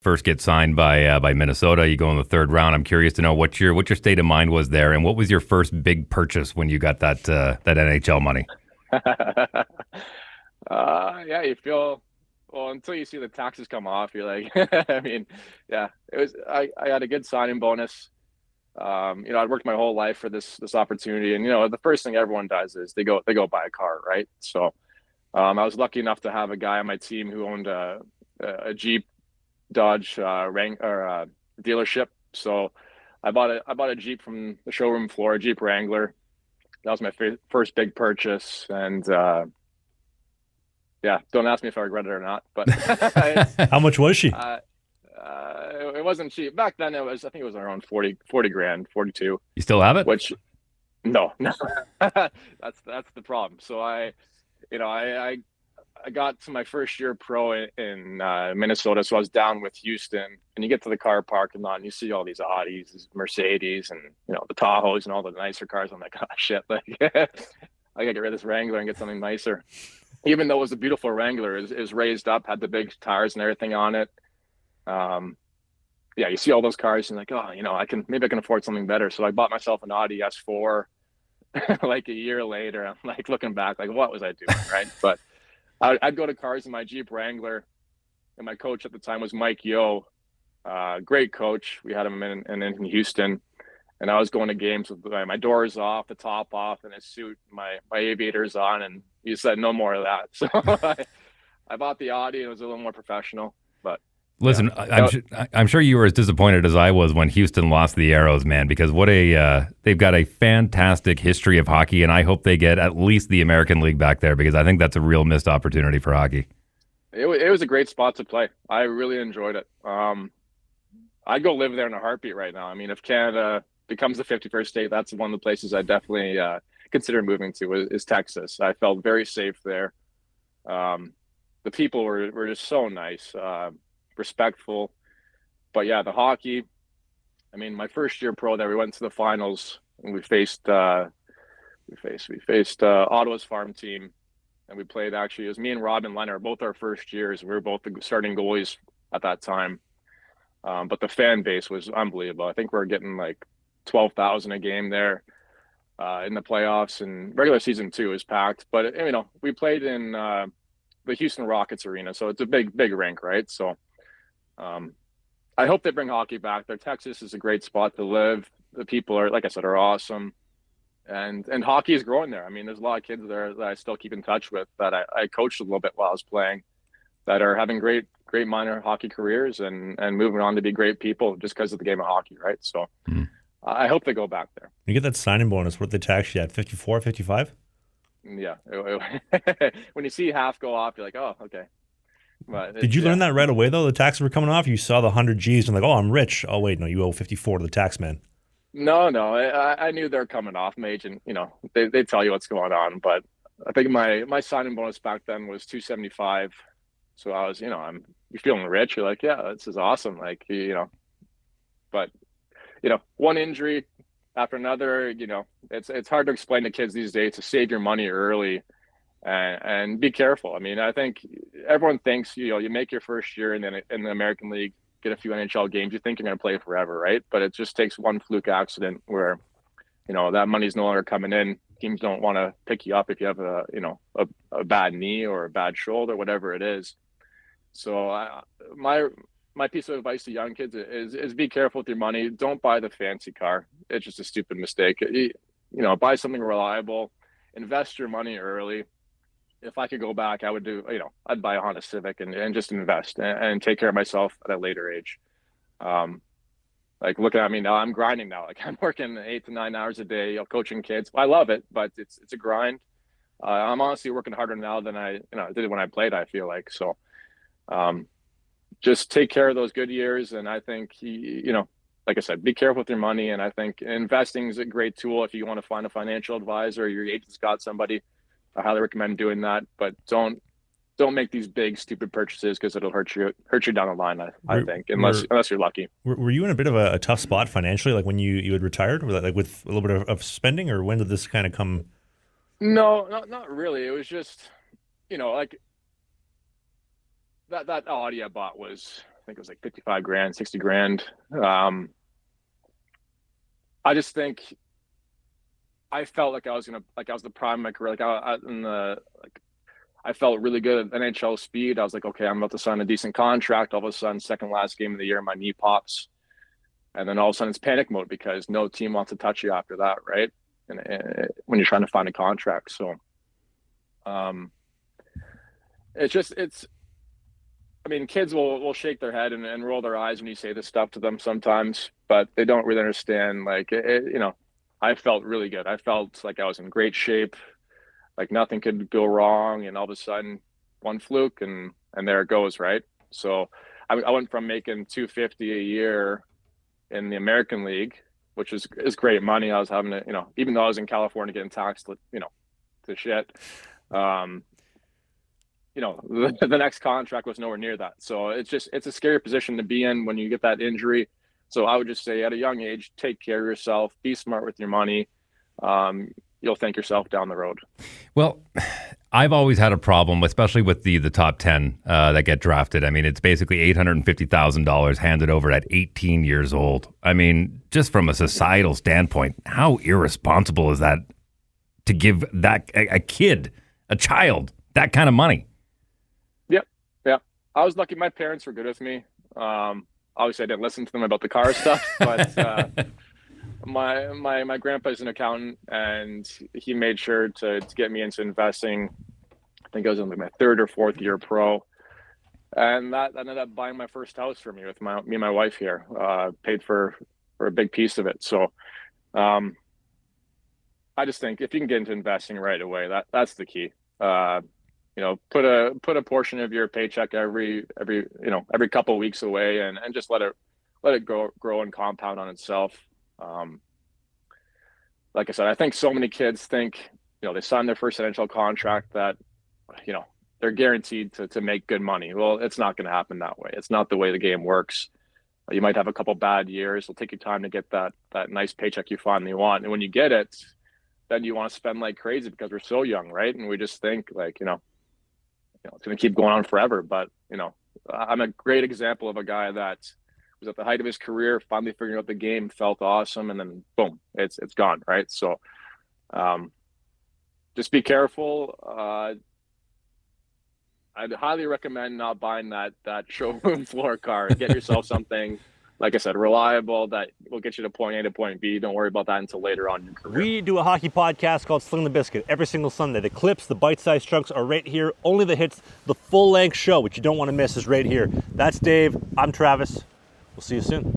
first get signed by Minnesota. You go in the third round. I'm curious to know what your state of mind was there, and what was your first big purchase when you got that NHL money? Yeah, you feel well until you see the taxes come off. You're like, I mean, yeah, it was. I had a good signing bonus. I'd worked my whole life for this opportunity, and the first thing everyone does is they go buy a car, right? So I was lucky enough to have a guy on my team who owned a Jeep Dodge dealership. So I bought a Jeep from the showroom floor, a Jeep Wrangler. That was my first big purchase, and yeah, don't ask me if I regret it or not, but How much was she? it wasn't cheap back then. I think it was around 40 grand, 42. You still have it? Which no, no, that's the problem. So I got to my first year pro in Minnesota, so I was down with Houston, and you get to the car parking lot and you see all these Audis, these Mercedes, and the Tahoes and all the nicer cars. I'm like, oh shit, like I gotta get rid of this Wrangler and get something nicer. Even though it was a beautiful Wrangler, is raised up, had the big tires and everything on it. Yeah, you see all those cars and like, oh, I can afford something better. So I bought myself an Audi S4 like a year later. I'm like looking back, like what was I doing, right? But I'd go to cars in my Jeep Wrangler, and my coach at the time was Mike Yo, great coach. We had him in Houston, and I was going to games with my doors off, the top off, and a suit, my aviators on, and he said no more of that. So I bought the Audi, and it was a little more professional. But listen, yeah. I'm sure you were as disappointed as I was when Houston lost the Arrows, man, because they've got a fantastic history of hockey, and I hope they get at least the American League back there, because I think that's a real missed opportunity for hockey. It was a great spot to play. I really enjoyed it. I'd go live there in a heartbeat right now. I mean, if Canada becomes the 51st state, that's one of the places I definitely consider moving to is Texas. I felt very safe there. The people were just so nice. Respectful, but yeah, the hockey. I mean, my first year pro there, we went to the finals and we faced Ottawa's farm team, and we played. Actually, it was me and Robin Leonard, both our first years. We were both the starting goalies at that time, but the fan base was unbelievable. I think we were getting like 12,000 a game there in the playoffs, and regular season too is packed. But we played in the Houston Rockets arena, so it's a big rink, right? So. I hope they bring hockey back there. Texas is a great spot to live. The people are, like I said, are awesome, and hockey is growing there. I mean, there's a lot of kids there that I still keep in touch with that I coached a little bit while I was playing, that are having great minor hockey careers and moving on to be great people just because of the game of hockey, right? So I hope they go back there. You get that signing bonus. What did they tax you at? 54, 55? Yeah. When you see half go off, you're like, oh, okay. But did you learn that right away, though? The taxes were coming off? You saw the 100 G's and like, oh, I'm rich. Oh, wait, no, you owe 54 to the tax man. No, I knew they're coming off. My agent, they tell you what's going on. But I think my signing bonus back then was 275. So I was, you're feeling rich. You're like, yeah, this is awesome. Like, but, one injury after another, it's hard to explain to kids these days to save your money early. And be careful. I mean, I think everyone thinks, you make your first year and then in the American League, get a few NHL games, you think you're going to play forever, right? But it just takes one fluke accident where, that money's no longer coming in. Teams don't want to pick you up if you have a bad knee or a bad shoulder, whatever it is. So my piece of advice to young kids is be careful with your money. Don't buy the fancy car. It's just a stupid mistake. Buy something reliable, invest your money early. If I could go back, I would do, I'd buy a Honda Civic and just invest and take care of myself at a later age. Like looking at me now, I'm grinding now. Like I'm working 8 to 9 hours a day, coaching kids. I love it, but it's a grind. I'm honestly working harder now than I did when I played, I feel like. So just take care of those good years. And I think, like I said, be careful with your money. And I think investing is a great tool if you want to find a financial advisor or your agent's got somebody. I highly recommend doing that, but don't make these big stupid purchases because it'll hurt you down the line. I think unless you're lucky. Were you in a bit of a tough spot financially, like when you had retired, like with a little bit of spending, or when did this kind of come? No, not really. It was just like that Audi I bought was think it was like 55 grand, 60 grand. I just think I felt like I was the prime of my career. I felt really good at NHL speed. I was like, okay, I'm about to sign a decent contract. All of a sudden, second last game of the year, my knee pops. And then all of a sudden it's panic mode because no team wants to touch you after that, right? And when you're trying to find a contract. So kids will shake their head and roll their eyes when you say this stuff to them sometimes, but they don't really understand. I felt really good. I felt like I was in great shape. Like nothing could go wrong, and all of a sudden, one fluke, and there it goes, right? So, I went from making $250 a year in the American League, which is great money. I was having to, even though I was in California getting taxed, to shit. The next contract was nowhere near that. So it's a scary position to be in when you get that injury. So I would just say, at a young age, take care of yourself, be smart with your money. You'll thank yourself down the road. Well, I've always had a problem, especially with the top 10 that get drafted. I mean, it's basically $850,000 handed over at 18 years old. I mean, just from a societal standpoint, how irresponsible is that to give that a child, that kind of money? Yep. Yeah. I was lucky. My parents were good with me. Obviously, I didn't listen to them about the car stuff, but my grandpa's an accountant, and he made sure to get me into investing. I think I was in like my third or fourth year pro, and that ended up buying my first house for me with me and my wife here. Paid for a big piece of it. So I just think if you can get into investing right away, that's the key. Put a portion of your paycheck every couple of weeks away, and just let it grow and compound on itself. Like I said, I think so many kids think, they sign their first NHL contract that, they're guaranteed to make good money. Well, it's not going to happen that way. It's not the way the game works. You might have a couple bad years. It'll take you time to get that nice paycheck you finally want. And when you get it, then you want to spend like crazy because we're so young, right? And we just think it's going to keep going on forever. But, I'm a great example of a guy that was at the height of his career, finally figuring out the game, felt awesome, and then boom, it's gone, right? So just be careful. I'd highly recommend not buying that showroom floor car. Get yourself something, like I said, reliable that will get you to point A to point B. Don't worry about that until later on in your career. We do a hockey podcast called Sling the Biscuit every single Sunday. The clips, the bite-sized chunks are right here. Only the hits, the full-length show, which you don't want to miss, is right here. That's Dave. I'm Travis. We'll see you soon.